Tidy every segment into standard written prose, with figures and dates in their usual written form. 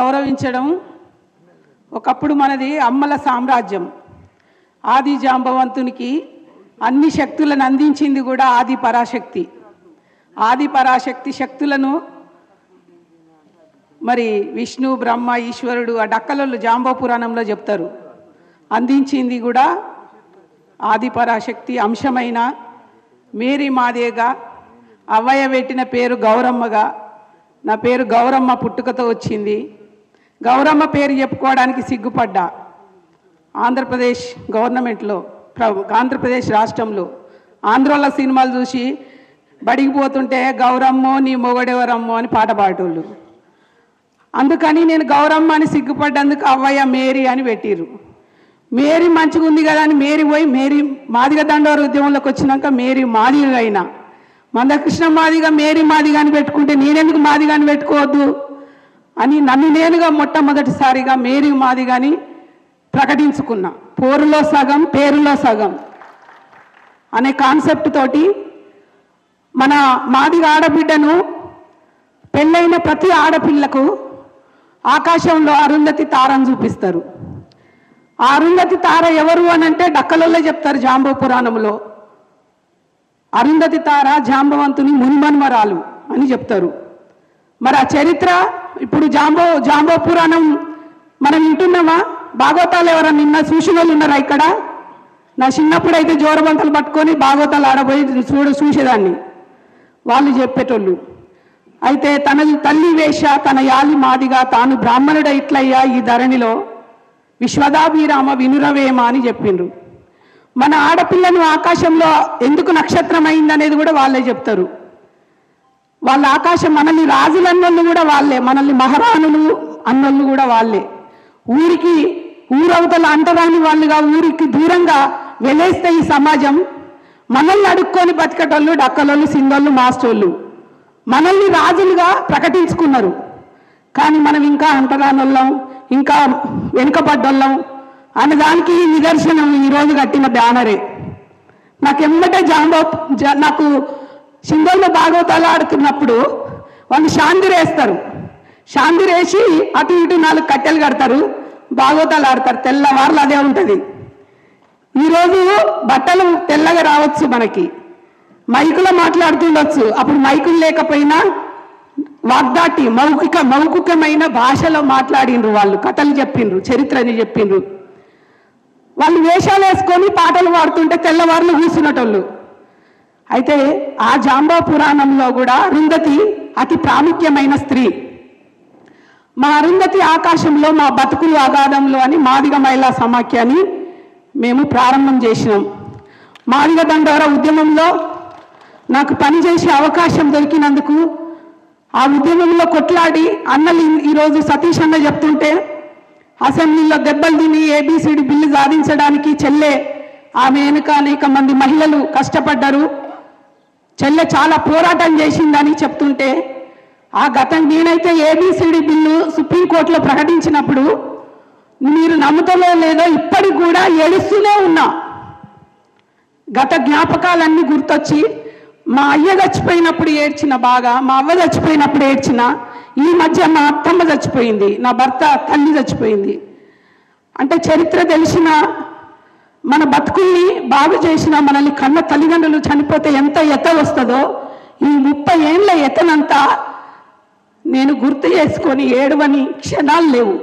గౌరవించడం ఒకప్పుడు మనది అమ్మల సామ్రాజ్యం. ఆది జాంబవంతునికి అన్ని శక్తులను అందించింది కూడా ఆది పరాశక్తి. ఆది పరాశక్తి శక్తులను మరి విష్ణు బ్రహ్మ ఈశ్వరుడు ఆ డక్కలలో జాంబవ పురాణంలో చెప్తారు. అందించింది కూడా ఆది పరాశక్తి అంశమైన మేరీ మాదేగా అవ్వయ్య పెట్టిన పేరు గౌరమ్మగా. నా పేరు గౌరమ్మ పుట్టుకతో వచ్చింది. గౌరమ్మ పేరు చెప్పుకోవడానికి సిగ్గుపడ్డా. ఆంధ్రప్రదేశ్ గవర్నమెంట్లో ఆంధ్రప్రదేశ్ రాష్ట్రంలో ఆంధ్రోళ్ళ సినిమాలు చూసి బడికి పోతుంటే గౌరమ్మో నీ మొగడెవరమ్మో అని పాట పాడేటోళ్ళు. అందుకని నేను గౌరమ్మ అని సిగ్గుపడ్డందుకు అవ్వయ్య మేరీ అని పెట్టిర్రు. మేరీ మంచిగా ఉంది కదా అని మేరీ పోయి మేరీ మాదిగ దండోర ఉద్యమంలోకి వచ్చినాక మేరీ మాదిగ అయినా. మందకృష్ణ మాదిగ మేరీ మాదిగ అని పెట్టుకుంటే నేనెందుకు మాదిగ అని పెట్టుకోవద్దు అని నన్ను నేనుగా మొట్టమొదటిసారిగా మేరీ మాదిగ అని ప్రకటించుకున్నా. పోరులో సగం పేరులో సగం అనే కాన్సెప్ట్ తోటి మన మాదిగ ఆడబిడ్డను పెళ్ళైన ప్రతి ఆడపిల్లకు ఆకాశంలో అరుంధతి తారని చూపిస్తారు. ఆ అరుంధతి తార ఎవరు అని అంటే డక్కలలో చెప్తారు జాంబవ పురాణంలో. అరుంధతి తార జాంబవంతుని మున్మన్మరాలు అని చెప్తారు. మరి ఆ చరిత్ర ఇప్పుడు జాంబవ పురాణం మనం వింటున్నామా? భాగవతాలు ఎవరన్నా నిన్న చూసిన వాళ్ళు ఉన్నారా ఇక్కడ? నా చిన్నప్పుడు అయితే జోరబంతలు పట్టుకొని భాగవతాలు ఆడబోయి చూసేదాన్ని, వాళ్ళు చెప్పేటోళ్ళు. అయితే తన తల్లి వేష తన యాలి మాదిగా తాను బ్రాహ్మణుడ ఇట్లయ్యా ఈ ధరణిలో విశ్వదాభిరామ వినురవేమ అని చెప్పిండ్రు. మన ఆడపిల్లను ఆకాశంలో ఎందుకు నక్షత్రం అయిందనేది కూడా వాళ్ళే చెప్తారు. వాళ్ళ ఆకాశం మనల్ని రాజులు అన్నోళ్ళు కూడా వాళ్ళే, మనల్ని మహారాణులు అన్నోళ్ళు కూడా వాళ్ళే. ఊరవతల అంటరాని వాళ్ళుగా ఊరికి దూరంగా వెలేస్తే ఈ సమాజం మనల్ని అడుక్కొని బతికేటోళ్ళు డక్కలోళ్ళు సింగోళ్ళు మాస్టోళ్ళు మనల్ని రాజులుగా ప్రకటించుకున్నారు. కానీ మనం ఇంకా అంటరానోళ్ళం, ఇంకా వెనుకబడ్డోళ్ళం అన్నదానికి నిదర్శనం ఈరోజు కట్టిన బ్యానరే. నాకెమ్మటే నాకు సింగోళ్ళు భాగవతాలు ఆడుతున్నప్పుడు వాళ్ళు శాంతిరేస్తారు. శాంతిరేసి అటు ఇటు 4 కట్టెలు కడతారు, భాగవతాలు ఆడతారు. తెల్లవారులు అదే ఉంటుంది. ఈరోజు బట్టలు తెల్లగా రావచ్చు, మనకి మైకులో మాట్లాడుతుండొచ్చు. అప్పుడు మైకులు లేకపోయినా వాగ్దాటి మౌఖికమైన భాషలో మాట్లాడిండ్రు. వాళ్ళు కథలు చెప్పిండ్రు, చరిత్రని చెప్పిండ్రు. వాళ్ళు వేషాలు వేసుకొని పాటలు పాడుతుంటే తెల్లవారులు కూర్చున్నటోళ్ళు. అయితే ఆ జాంబవ పురాణంలో కూడా అరుంధతి అతి ప్రాముఖ్యమైన స్త్రీ. మా అరుంధతి ఆకాశంలో మా బతుకులు అగాధంలో అని మాదిగ మహిళా సమాఖ్యాన్ని మేము ప్రారంభం చేసినాం. మాదిగ దండోర ఉద్యమంలో నాకు పనిచేసే అవకాశం దొరికినందుకు ఆ ఉద్యమంలో కొట్లాడి అన్నలు ఈరోజు సతీష్ అన్న చెప్తుంటే అసెంబ్లీలో దెబ్బలు తిని ఏబిసిడి బిల్లు సాధించడానికి చెల్లె ఆమె వెనుక అనేక మంది మహిళలు కష్టపడ్డారు. చెల్లె చాలా పోరాటం చేసిందని చెప్తుంటే ఆ నేనైతే ఏబిసిడి బిల్లు సుప్రీంకోర్టులో ప్రకటించినప్పుడు మీరు నమ్ముతలో లేదో ఇప్పటికి కూడా ఏడుస్తూనే ఉన్నా. గత జ్ఞాపకాలన్నీ గుర్తొచ్చి మా అయ్య చచ్చిపోయినప్పుడు ఏడ్చిన బాగా, మా అవ్వ చచ్చిపోయినప్పుడు ఏడ్చిన, ఈ మధ్య మా అత్తమ్మ చచ్చిపోయింది, నా భర్త తల్లి చచ్చిపోయింది. అంటే చరిత్ర తెలిసిన మన బతుకుల్ని బాగు చేసిన మనల్ని కన్న తల్లిదండ్రులు చనిపోతే ఎంత ఎత వస్తుందో ఈ 30 ఏళ్ళ ఎతనంతా నేను గుర్తు చేసుకొని ఏడవని క్షణాలు లేవు.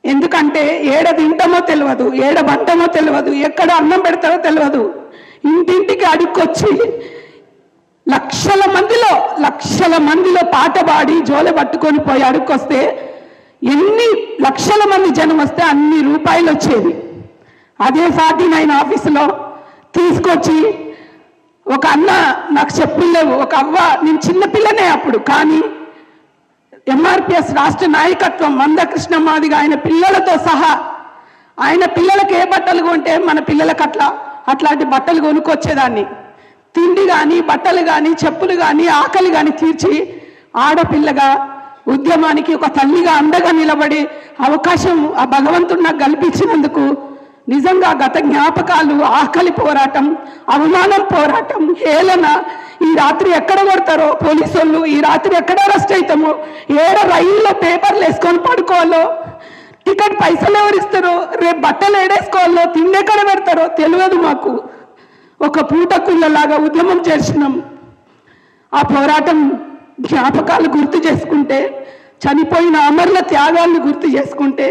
ఎందుకంటే ఏడ తింటామో తెలియదు, ఏడ వంటమో తెలియదు, ఎక్కడ అన్నం పెడతారో తెలియదు. ఇంటింటికి అడుక్కొచ్చి లక్షల మందిలో పాట పాడి జోలె పట్టుకొని పోయి అడుక్కొస్తే ఎన్ని లక్షల మంది జనం వస్తే అన్ని రూపాయలు వచ్చేది. అదే 49 ఆఫీసులో తీసుకొచ్చి ఒక అన్న నాకు చెప్పలేవు, ఒక అవ్వ, నేను చిన్నపిల్లనే అప్పుడు, కానీ ఎంఆర్పిఎస్ రాష్ట్ర నాయకత్వం మందకృష్ణ మాదిగ ఆయన పిల్లలతో సహా ఆయన పిల్లలకు ఏ బట్టలు కొంటే మన పిల్లలకు అట్లాంటి బట్టలు కొనుక్కొచ్చేదాన్ని. తిండి కానీ బట్టలు కానీ చెప్పులు కానీ ఆకలి కానీ తీర్చి ఆడపిల్లగా ఉద్యమానికి ఒక తల్లిగా అండగా నిలబడి అవకాశం ఆ భగవంతుడు నాకు కల్పించినందుకు నిజంగా గత జ్ఞాపకాలు, ఆకలి పోరాటం, అవమానం పోరాటం, హేళన, ఈ రాత్రి ఎక్కడ కొడతారో పోలీసు వాళ్ళు, ఈ రాత్రి ఎక్కడ అరెస్ట్ అవుతామో, రైల్లో పేపర్లు వేసుకొని పడుకోవాలో, టికెట్ పైసలు ఎవరిస్తారో, రేపు బట్టలు ఏడేసుకోవాలో, తిండెక్కడ పెడతారో తెలియదు మాకు. ఒక పూట కుళ్ళలాగా ఉద్యమం చేసినాం. ఆ పోరాటం జ్ఞాపకాలు గుర్తు చేసుకుంటే, చనిపోయిన అమరుల త్యాగాలను గుర్తు చేసుకుంటే,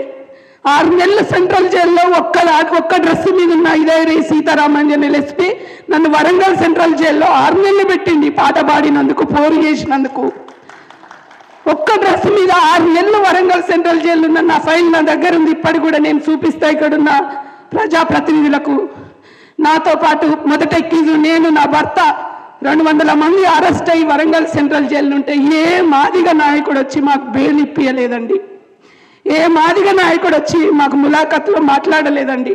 6 నెలలు సెంట్రల్ జైల్లో ఒక్క డ్రెస్ మీద ఉన్న ఇదే సీతారామంజన్ ఎస్పీ నన్ను వరంగల్ సెంట్రల్ జైల్లో 6 నెలలు పెట్టింది పాట పాడినందుకు, పోరు చేసినందుకు. ఒక్క డ్రెస్ మీద 6 నెలలు వరంగల్ సెంట్రల్ జైల్లో ఉన్న నా ఫైల్ నా దగ్గర ఉంది. ఇప్పటికి కూడా నేను చూపిస్తా ఇక్కడున్న ప్రజాప్రతినిధులకు. నాతో పాటు మొదట ఎక్కిజు నేను, నా భర్త 200 మంది అరెస్ట్ అయ్యి వరంగల్ సెంట్రల్ జైలు ఉంటే ఏ మాదిగ నాయకుడు వచ్చి మాకు బెయిల్ ఇప్పియలేదండి. ఏ మాదిగ నాయకుడు వచ్చి మాకు ములాఖత్లో మాట్లాడలేదండి.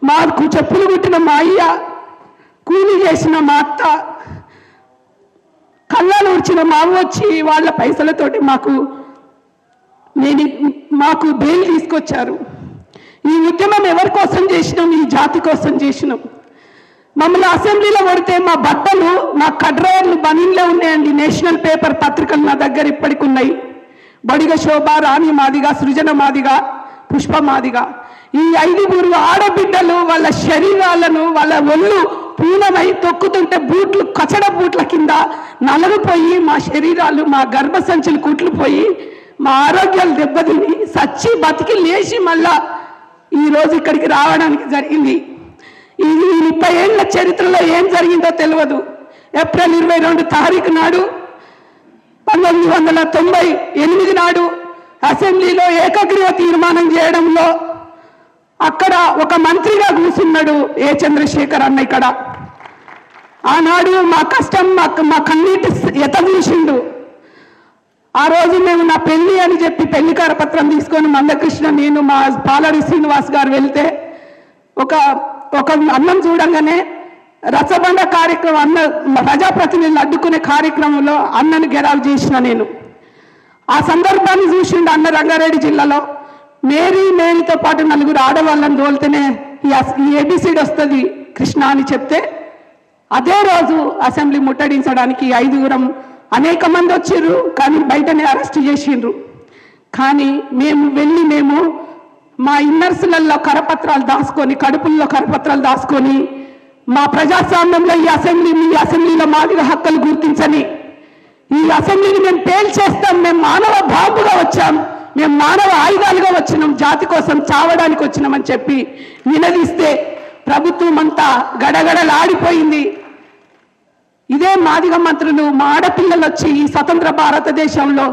మాకు చెప్పులు కుట్టిన మా అయ్య, కూలి చేసిన మా అత్త, కళ్ళాలు ఉడిచిన మా వచ్చి వాళ్ళ పైసలతోటి మాకు బెయిల్ తీసుకొచ్చారు. ఈ ఉద్యమం ఎవరి కోసం చేసినాం? ఈ జాతి కోసం చేసినాం. మమ్మల్ని అసెంబ్లీలో కొడితే మా బట్టలు, మా కడ్రాయర్లు బనీన్లే ఉన్నాయండి. నేషనల్ పేపర్ పత్రికలు నా దగ్గర ఇప్పటికి ఉన్నాయి. బడిగ శోభ, రాణి మాదిగ, సృజన మాదిగ, పుష్ప మాదిగ, ఈ 5 ఆడబిడ్డలు వాళ్ళ శరీరాలను, వాళ్ళ ఒళ్ళు పూనమై తొక్కుతుంటే బూట్లు, కచడ బూట్ల కింద నలగిపోయి మా శరీరాలు, మా గర్భసంచులు కుట్లుపోయి మా ఆరోగ్యాలు దెబ్బతిని సచ్చి బతికి లేచి మళ్ళా ఈరోజు ఇక్కడికి రావడానికి జరిగింది. ఇది 30 ఏళ్ల చరిత్రలో ఏం జరిగిందో తెలియదు. ఏప్రిల్ 22 తారీఖు నాడు 1998 నాడు అసెంబ్లీలో ఏకగ్రీవ తీర్మానం చేయడంలో అక్కడ ఒక మంత్రిగా కూర్చున్నాడు ఏ చంద్రశేఖర్ అన్న. ఇక్కడ ఆనాడు మా కష్టం, మా కన్నీటి ఎత చూసిండు. ఆ రోజు మేము నా పెళ్లి అని చెప్పి పెళ్లి కరపత్రం తీసుకొని మందకృష్ణ, నేను, మా పాలరి శ్రీనివాస్ గారు వెళ్తే ఒక అన్నం చూడంగానే రచ్చబండ కార్యక్రమం, ప్రజాప్రతినిధులు అడ్డుకునే కార్యక్రమంలో అన్నను గెరావ్ చేసిన నేను. ఆ సందర్భాన్ని చూసిండు అన్న. రంగారెడ్డి జిల్లాలో మేరీతో పాటు 4 ఆడవాళ్ళని తోలితేనే ఈ ఏబిసిడి వస్తుంది కృష్ణ అని చెప్తే, అదే రోజు అసెంబ్లీ ముట్టడించడానికి 5 అనేక మంది వచ్చిర్రు, కానీ బయటనే అరెస్ట్ చేసిండ్రు. కానీ మేము మా ఇన్నర్స్లలో కరపత్రాలు దాచుకొని, కడుపుల్లో కరపత్రాలు దాచుకొని, మా ప్రజాస్వామ్యంలో ఈ అసెంబ్లీలో మాదిగ హక్కులు గుర్తించని ఈ అసెంబ్లీని మేము పేల్చేస్తాం, మేము మానవ బాంబుగా వచ్చాం, మేము మానవ ఆయుధాలుగా వచ్చినాం, జాతి కోసం చావడానికి వచ్చినామని చెప్పి నినదిస్తే ప్రభుత్వం అంతా గడగడలాడిపోయింది. ఇదే మాదిగ మంత్రులు, మా ఆడపిల్లలు వచ్చి ఈ స్వతంత్ర భారతదేశంలో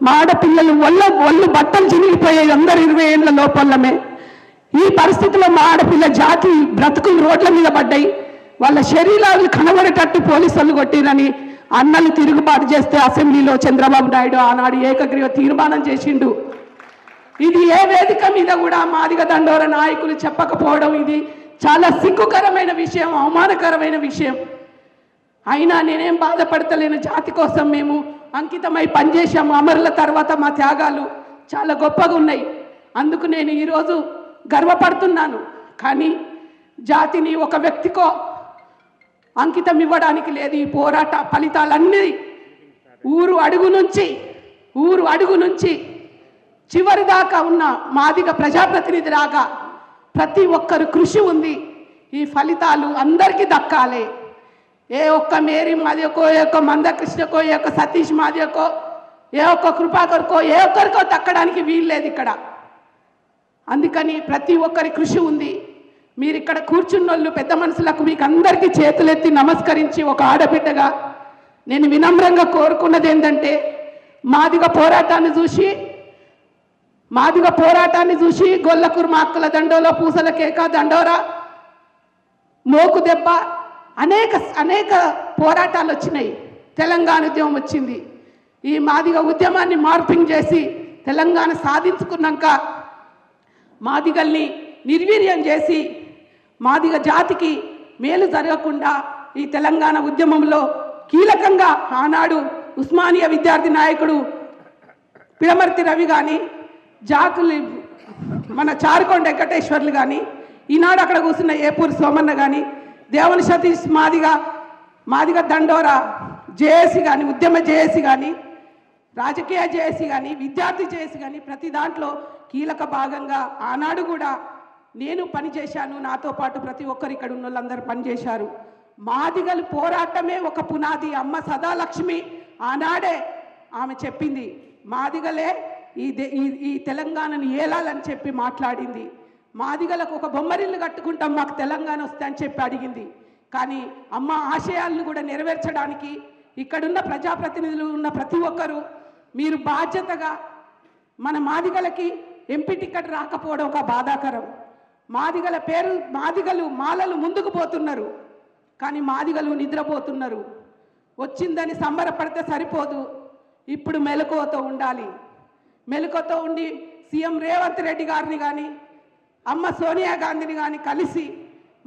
మా ఆడపిల్లలు ఒళ్ళు బట్టలు చినిగిపోయాయి, అందరు 20 ఏళ్ల లోపలమే. ఈ పరిస్థితిలో మా ఆడపిల్ల జాతి బ్రతుకులు రోడ్ల మీద పడ్డాయి. వాళ్ళ శరీరాలు కనబడేటట్టు పోలీసులు కొట్టిరని అన్నలు తిరుగుబాటు చేస్తే అసెంబ్లీలో చంద్రబాబు నాయుడు ఆనాడు ఏకగ్రీవ తీర్మానం చేసిండు. ఇది ఏ వేదిక మీద కూడా మాదిగ దండోర నాయకులు చెప్పకపోవడం ఇది చాలా సిగ్గుకరమైన విషయం, అవమానకరమైన విషయం. అయినా నేనేం బాధపడతలేను. జాతి కోసం మేము అంకితమై పనిచేసాము. అమరుల తర్వాత మా త్యాగాలు చాలా గొప్పగా ఉన్నాయి. అందుకు నేను ఈరోజు గర్వపడుతున్నాను. కానీ జాతిని ఒక వ్యక్తికో అంకితం ఇవ్వడానికి లేదు. ఈ పోరాట ఫలితాలన్నీ ఊరు అడుగు నుంచి చివరి దాకా ఉన్న మాదిగ ప్రజాప్రతినిధి రాగా ప్రతి ఒక్కరు కృషి ఉంది. ఈ ఫలితాలు అందరికీ దక్కాలి. ఏ ఒక్క మేరీ మాదిగకో, ఏ ఒక్క మందకృష్ణకో, ఏ ఒక్క సతీష్ మాదిగకో, ఏ ఒక్క కృపాకర్కో, ఏ ఒక్కరికో దక్కడానికి వీల్లేదు ఇక్కడ. అందుకని ప్రతి ఒక్కరి కృషి ఉంది. మీరు ఇక్కడ కూర్చున్నోళ్ళు పెద్ద మనుషులకు మీకు అందరికీ చేతులెత్తి నమస్కరించి ఒక ఆడబిడ్డగా నేను వినమ్రంగా కోరుకున్నది ఏంటంటే, మాదిగ పోరాటాన్ని చూసి గొల్లకుర్మ అక్కల దండోలో, పూసల కేక దండోరా, మోకు దెబ్బ అనేక పోరాటాలు వచ్చినాయి. తెలంగాణ ఉద్యమం వచ్చింది. ఈ మాదిగ ఉద్యమాన్ని మార్పింగ్ చేసి తెలంగాణ సాధించుకున్నాక మాదిగల్ని నిర్వీర్యం చేసి మాదిగ జాతికి మేలు జరగకుండా ఈ తెలంగాణ ఉద్యమంలో కీలకంగా ఆనాడు ఉస్మానియా విద్యార్థి నాయకుడు పిడమర్తి రవి కానీ, మన చారుకొండ వెంకటేశ్వర్లు కానీ ఈనాడు అక్కడ కూర్చున్న ఏపూరు సోమన్న కానీ, దేవుని సతీష్ మాదిగ దండోరా జేఏసీ కానీ, ఉద్యమ జేఏసీ కానీ, రాజకీయ జేఏసీ కానీ, విద్యార్థి జేఏసీ కానీ ప్రతి దాంట్లో కీలక భాగంగా ఆనాడు కూడా నేను పనిచేశాను. నాతో పాటు ప్రతి ఒక్కరు ఇక్కడ ఉన్న వాళ్ళందరూ పనిచేశారు. మాదిగలు పోరాటమే ఒక పునాది. అమ్మ సదాలక్ష్మి ఆనాడే ఆమె చెప్పింది, మాదిగలే ఈ తెలంగాణను ఏలాలని చెప్పి మాట్లాడింది. మాదిగలకు ఒక బొమ్మరిల్లు కట్టుకుంటాం మాకు తెలంగాణ వస్తే అని చెప్పి అడిగింది. కానీ అమ్మ ఆశయాలను కూడా నెరవేర్చడానికి ఇక్కడున్న ప్రజాప్రతినిధులు ఉన్న ప్రతి ఒక్కరూ మీరు బాధ్యతగా మన మాదిగలకి ఎంపీ టికెట్ రాకపోవడం ఒక బాధాకరం. మాదిగలు మాలలు ముందుకు పోతున్నారు, కానీ మాదిగలు నిద్రపోతున్నారు. వచ్చిందని సంబరపడితే సరిపోదు, ఇప్పుడు మెలకువతో ఉండాలి. మెలకువతో ఉండి సీఎం రేవంత్ రెడ్డి గారిని కానీ, అమ్మ సోనియా గాంధీని కానీ కలిసి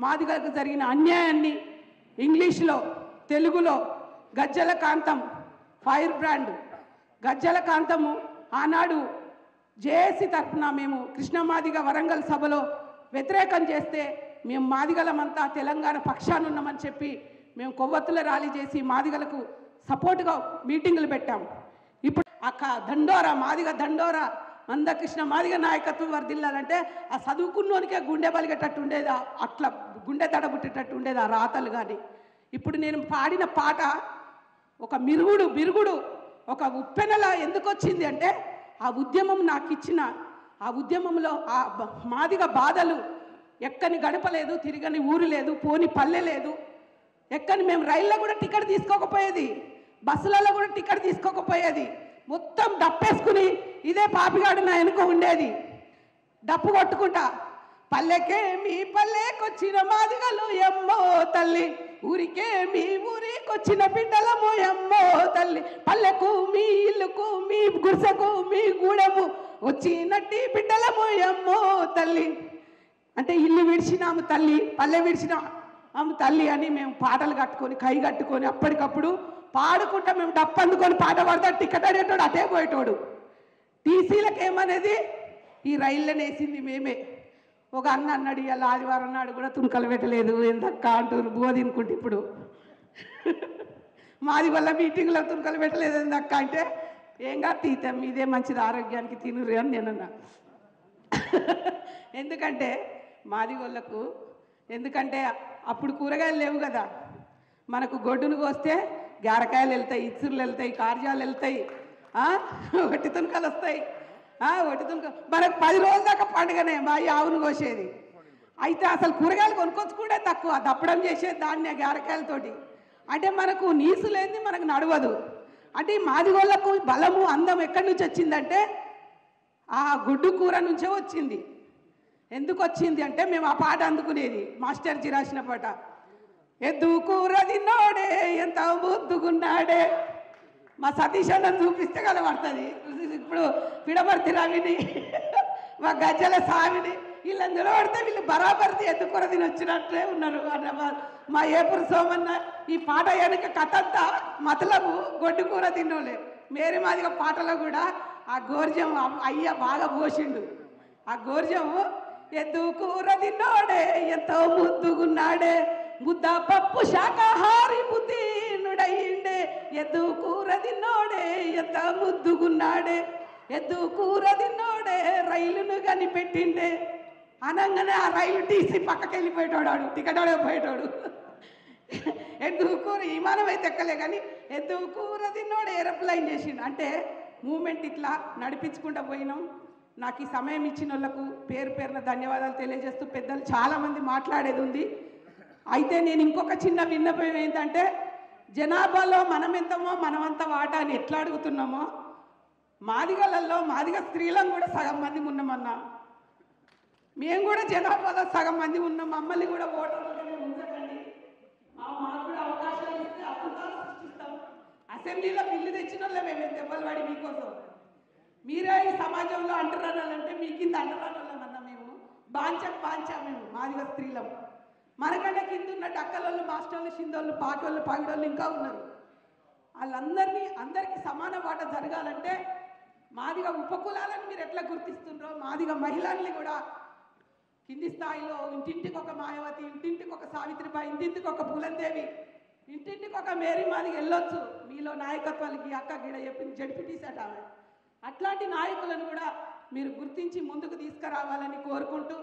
మాదిగలకు జరిగిన అన్యాయాన్ని ఇంగ్లీష్లో, తెలుగులో గజ్జల కాంతం ఫైర్ బ్రాండ్ గజ్జల కాంతము ఆనాడు జేఏసీ తరఫున మేము కృష్ణమాదిగ వరంగల్ సభలో వ్యతిరేకం చేస్తే మేము మాదిగలమంతా తెలంగాణ పక్షాన ఉన్నామని చెప్పి మేము కొవ్వొత్తుల ర్యాలీ చేసి మాదిగలకు సపోర్ట్గా మీటింగులు పెట్టాం. ఇప్పుడు దండోరా మాదిగ దండోరా మందకృష్ణ మాదిగ నాయకత్వం వర్దిల్లాలంటే ఆ చదువుకున్నోనికే గుండె బలిగేటట్టు ఉండేది, అట్లా గుండె దడబుట్టేటట్టు ఉండేది ఆ రాతలు. కానీ ఇప్పుడు నేను పాడిన పాట ఒక బిరుగుడు ఒక ఉప్పెనలా ఎందుకు వచ్చింది అంటే ఆ ఉద్యమం నాకు ఇచ్చిన, ఆ ఉద్యమంలో ఆ మాదిగ బాధలు ఎక్కని గడపలేదు, తిరగని ఊరు లేదు, పోని పల్లె లేదు, ఎక్కని మేము రైల్లో కూడా టికెట్ తీసుకోకపోయేది, బస్సులలో కూడా టికెట్ తీసుకోకపోయేది. మొత్తం డప్పేసుకుని ఇదే పాపిగాడు నా వెనుక ఉండేది, డప్పు కొట్టుకుంటా. పల్లెకొచ్చిన మాదిగలు ఎమ్మో తల్లి, ఊరికే మీ ఊరికొచ్చిన బిడ్డలమో ఎమ్మో తల్లి, పల్లెకు మీ ఇల్లుకు మీ గుడిసెకు మీ గూడెము వచ్చినట్టి బిడ్డలమో ఎమ్మో తల్లి. అంటే ఇల్లు విడిచినాము తల్లి, పల్లె విడిచినాము తల్లి అని మేము పాటలు కట్టుకొని కై కట్టుకొని అప్పటికప్పుడు పాడుకుంటా మేము డప్పు అందుకొని పాట పాడతా. టికెట్ అడేటోడు అటే పోయేటోడు. టీసీలకు ఏమనేది ఈ రైళ్ళని వేసింది మేమే. ఒక అన్నాడు ఇలా ఆదివారం నాడు కూడా తుణకలు పెట్టలేదు ఎంతక్క అంటారు బోధినుకుంటే. ఇప్పుడు మాది వల్ల మీటింగ్లో తుణకలు పెట్టలేదు ఎంతక్క అంటే ఏంగా తీతాం ఇదే మంచిది ఆరోగ్యానికి తినురు అని నేనన్నా. ఎందుకంటే మాది వాళ్ళకు ఎందుకంటే అప్పుడు కూరగాయలు లేవు కదా, మనకు గొడ్డును కోస్తే గారకాయలు వెళ్తాయి, ఇచ్చుర్లు వెళ్తాయి, కార్యాలు వెళ్తాయి, ఒట్టి తుణకలు వస్తాయి. ఒట్టి తుణక మనకు 10 రోజుల దాకా పండుగనే మా ఆవును కోసేది. అయితే అసలు కూరగాయలు కొనుక్కొచ్చుకుంటే తక్కువ, దప్పడం చేసేది దాన్ని గారకాయలతోటి. అంటే మనకు నీసు లేనిది మనకు నడవదు. అంటే ఈ మాదిగోళ్ళకు బలము అందం ఎక్కడి నుంచి వచ్చిందంటే ఆ గుడ్డు కూర నుంచే వచ్చింది. ఎందుకు వచ్చింది అంటే మేము ఆ పాట అందుకునేది, మాస్టర్జీ రాసిన పాట. ఎద్దు కూర తిన్నోడే ఎంత ముద్దుగున్నాడే, మా సతీష్ అన్నను చూపిస్తే కలబడుతుంది. ఇప్పుడు పిడమర్తి రవిని మా గజ్జల సామిని వీళ్ళని నిలబడితే వీళ్ళు బరాబర్తి ఎద్దు కూర తిని వచ్చినట్లే ఉన్నారు. మా ఏపూరు సోమన్న ఈ పాట వెనుక కథ అంతా మతలబు గొడ్డు కూర తిన్నోలే. మేరీ మాదిగ పాటలో కూడా ఆ గోర్జం అయ్య బాగా పోసిండు. ఆ గోర్జము ఎద్దు కూర తిన్నోడే ఎంతో ముద్దుగున్నాడే, ముద్ద పప్పు శాకాహారి బుద్ధినుడయిండే, ఎద్దు కూర తిన్నోడే ఎంత ముద్దుగున్నాడే, ఎద్దు కూర తిన్నోడే రైలును కనిపెట్టిండే. అనగానే ఆ రైలు టీసీ పక్కకి వెళ్ళిపోయేటోడాడు, టికెట్ పోయేటోడు. ఎద్దు కూర విమానం అయితే ఎక్కలే కానీ ఎద్దు కూర తిన్నోడు ఏరోప్లైన్ చేసిండు. అంటే మూమెంట్ ఇట్లా నడిపించుకుంటూ పోయినాం. నాకు ఈ సమయం ఇచ్చిన వాళ్ళకు పేరున ధన్యవాదాలు తెలియజేస్తూ, పెద్దలు చాలామంది మాట్లాడేది ఉంది. అయితే నేను ఇంకొక చిన్న విన్నపం ఏంటంటే, జనాభాలో మనమెంతమో మనమంత వాటా అని ఎట్లా అడుగుతున్నామో, మాదిగలలో మాదిగ స్త్రీలను కూడా సగం మంది ఉన్నామన్నా. మేము కూడా జనాభాలో సగం మంది ఉన్నాం. మమ్మల్ని కూడా ఓటర్లుగానే ఉంచకండి, మాకు కూడా అవకాశాలు ఇస్తే అద్భుతాలు సృష్టిస్తాం. అసెంబ్లీలో బిల్లు తెచ్చిన వాళ్ళే మేము దెబ్బలు పడి మీకోసం. మీరే ఈ సమాజంలో అంటరానాలంటే మీ కింద అంటరానాలన్నా మేము బాంచా మేము మాదిగ స్త్రీలం. మనకంటే కింద ఉన్న డక్కలోళ్ళు, మాస్టర్లు, షిందోళ్ళు, పాటోళ్ళు, పగిడోళ్ళు ఇంకా ఉన్నారు. అందరికీ సమాన వాట జరగాలంటే మాదిగ ఉపకులాలను మీరు ఎట్లా గుర్తిస్తుండ్రో మాదిగ మహిళల్ని కూడా కింది స్థాయిలో ఇంటింటికి ఒక మాయావతి, ఇంటింటికి ఒక సావిత్రిబాయి, ఇంటింటికి ఒక పూలందేవి, ఇంటింటికి ఒక మేరీ మాదిగ వెళ్ళొచ్చు. మీలో నాయకత్వాలకి అక్క గిడ చెప్పింది జడ్పీటీసీ అట ఆమె. అట్లాంటి నాయకులను కూడా మీరు గుర్తించి ముందుకు తీసుకురావాలని కోరుకుంటూ